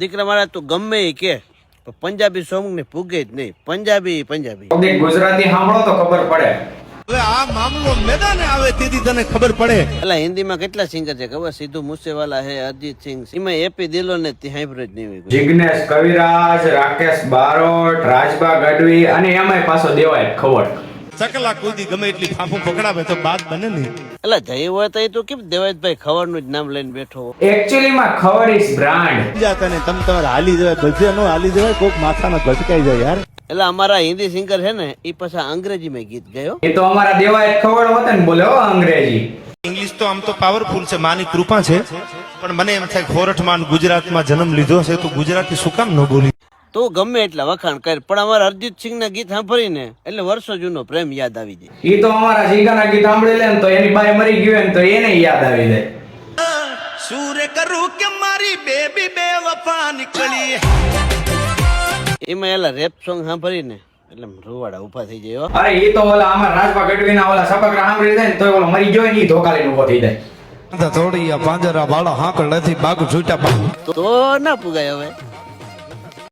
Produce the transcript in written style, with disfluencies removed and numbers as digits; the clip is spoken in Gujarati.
દીકરા મારા તું ગમે એ કે પંજાબી સોંગ ને પૂગે જ નહીં. પંજાબી ગુજરાતી સાંભળો તો ખબર પડે. હવે આ મામલો મેદાને આવે તેથી તને ખબર પડે. એટલે હિન્દીમાં કેટલા સિંગર છે ખબર? સિદ્ધુ મૂસેવાલા હે, અરિજીત સિંહ, એમાં એપી દિલો ને તે સાંભળ્યો જ નહીં હોય. જિગ્નેશ કવિરાજ, રાકેશ બારોટ, રાજબા ગઢવી અને એમાંય પાછો દેવાય ખબર. ચકલા કુદી ગમે એટલી ફાંફું પકડાવે તો બાદ બને નહીં. એટલે જઈ હોય તો એ તો કેમ દેવાયતભાઈ ખવડનું જ નામ લઈને બેઠો હો. એકચ્યુઅલી માં ખબર ઇઝ બ્રાન્ડ. જાતા ને તમ તમારે હાલી જવાય, બધે નો હાલી જવાય, કોક માથાના ભટકાઈ જાય યાર. એટલે અમારા હિન્દી સિંગર છે ને એ પાછા અંગ્રેજીમાં ગીત ગાયો. એ તો અમારા દેવાય ખબર હોત ને બોલે હો અંગ્રેજી. ઇંગ્લિશ તો આમ તો પાવરફુલ છે, માની કૃપા છે, પણ મને એમ થાય ખોરઠમાં ગુજરાતમાં જન્મ લીધો છે તો ગુજરાતી શું કામ ન બોલી. તો ગમે એટલા વખાણ કર, પણ અમારા અરિજીત સિંહ ના ગીત સાંભળીને એટલે વર્ષો જૂનો પ્રેમ યાદ આવી જાય. એ તો અમારા જીગાના ગીત સાંભળી લે ને તો એની બાઈ મરી ગઈ હોય ને તો એને યાદ આવી જાય. સૂરે કરું કે મારી બેબી બેવફા નીકળી. એમાં એલા રેપ સોંગ સાંભળીને એટલે રૂવાડા ઉભા થઈ જાય. અરે એ તો ઓલા અમારા રાજપા ગઢવીના ઓલા સપકરા સાંભળી જાય ને તો ઓલો મરી ગયો ને એ ધોકા લઈને ઉભો થઈ જાય. થોડી પાંજરા વાળા હાંકળ નથી બાગ છૂટા તો ના પુગાય હવે.